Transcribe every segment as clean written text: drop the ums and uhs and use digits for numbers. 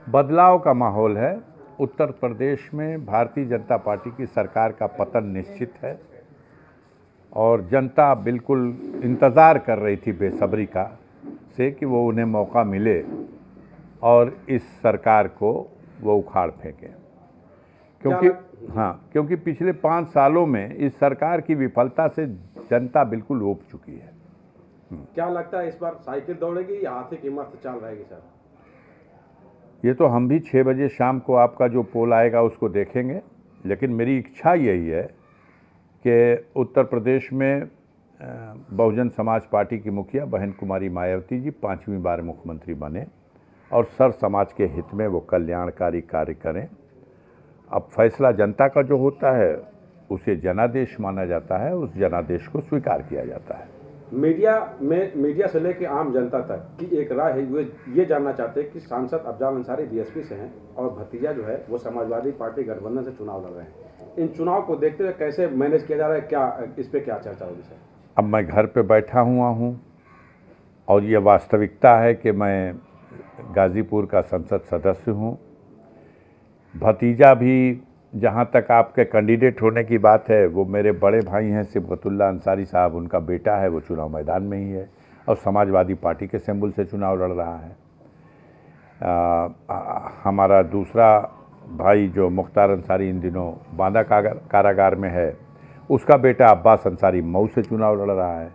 बदलाव का माहौल है। उत्तर प्रदेश में भारतीय जनता पार्टी की सरकार का पतन निश्चित है और जनता बिल्कुल इंतज़ार कर रही थी बेसब्री का से कि वो उन्हें मौका मिले और इस सरकार को वो उखाड़ फेंके, क्योंकि पिछले 5 सालों में इस सरकार की विफलता से जनता बिल्कुल ऊब चुकी है। क्या लगता है इस बार साइकिल दौड़ेगी या हाथी की मस्त चाल रहेगी सर? ये तो हम भी 6 बजे शाम को आपका जो पोल आएगा उसको देखेंगे, लेकिन मेरी इच्छा यही है कि उत्तर प्रदेश में बहुजन समाज पार्टी की मुखिया बहन कुमारी मायावती जी 5वीं बार मुख्यमंत्री बने और सर समाज के हित में वो कल्याणकारी कार्य करें। अब फैसला जनता का जो होता है उसे जनादेश माना जाता है, उस जनादेश को स्वीकार किया जाता है। मीडिया से लेकर आम जनता तक की एक राय है, ये जानना चाहते हैं कि सांसद अफजल अंसारी बीएसपी से हैं और भतीजा जो है वो समाजवादी पार्टी गठबंधन से चुनाव लड़ रहे हैं। इन चुनाव को देखते हुए कैसे मैनेज किया जा रहा है, क्या इस पे क्या चर्चा होगी सर? अब मैं घर पे बैठा हुआ हूँ और ये वास्तविकता है कि मैं गाज़ीपुर का संसद सदस्य हूँ। भतीजा भी, जहाँ तक आपके कैंडिडेट होने की बात है, वो मेरे बड़े भाई हैं सिबगतुल्ला अंसारी साहब, उनका बेटा है, वो चुनाव मैदान में ही है और समाजवादी पार्टी के सिंबल से चुनाव लड़ रहा है। हमारा दूसरा भाई जो मुख्तार अंसारी इन दिनों बांदा कारागार में है, उसका बेटा अब्बास अंसारी मऊ से चुनाव लड़ रहा है।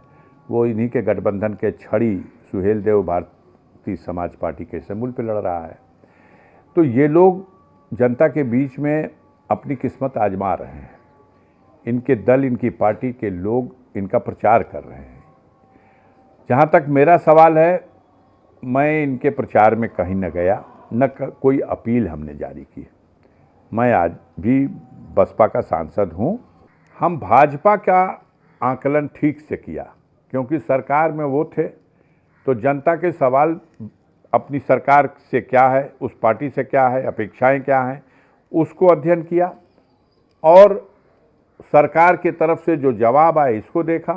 वो इन्हीं के गठबंधन के छड़ी सुहेल देव भारतीय समाज पार्टी के सिंबल पे लड़ रहा है। तो ये लोग जनता के बीच में अपनी किस्मत आजमा रहे हैं। इनके दल, इनकी पार्टी के लोग इनका प्रचार कर रहे हैं। जहाँ तक मेरा सवाल है, मैं इनके प्रचार में कहीं न गया, न कोई अपील हमने जारी की। मैं आज भी बसपा का सांसद हूँ। हम भाजपा का आकलन ठीक से किया, क्योंकि सरकार में वो थे तो जनता के सवाल अपनी सरकार से क्या है, उस पार्टी से क्या है, अपेक्षाएं क्या हैं, उसको अध्ययन किया और सरकार के तरफ से जो जवाब आए इसको देखा।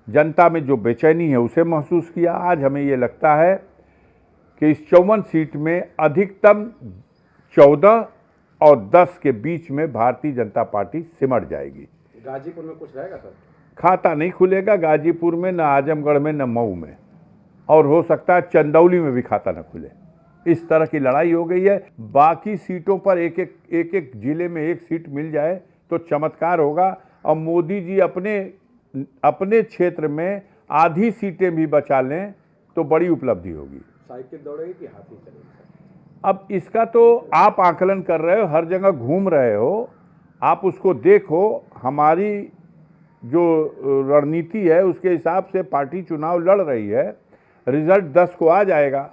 जनता में जो बेचैनी है उसे महसूस किया। आज हमें ये लगता है कि इस 54 सीट में अधिकतम 14 और 10 के बीच में भारतीय जनता पार्टी सिमट जाएगी। गाजीपुर में कुछ रहेगा सर? खाता नहीं खुलेगा गाजीपुर में, न आजमगढ़ में, न मऊ में, और हो सकता है चंदौली में भी खाता न खुले। इस तरह की लड़ाई हो गई है। बाकी सीटों पर एक एक जिले में एक सीट मिल जाए तो चमत्कार होगा और मोदी जी अपने क्षेत्र में आधी सीटें भी बचा लें तो बड़ी उपलब्धि होगी। साइकिल दौड़ेगी कि हाथी चलेगी? अब इसका तो आप आकलन कर रहे हो, हर जगह घूम रहे हो, आप उसको देखो। हमारी जो रणनीति है उसके हिसाब से पार्टी चुनाव लड़ रही है। रिजल्ट 10 को आ जाएगा।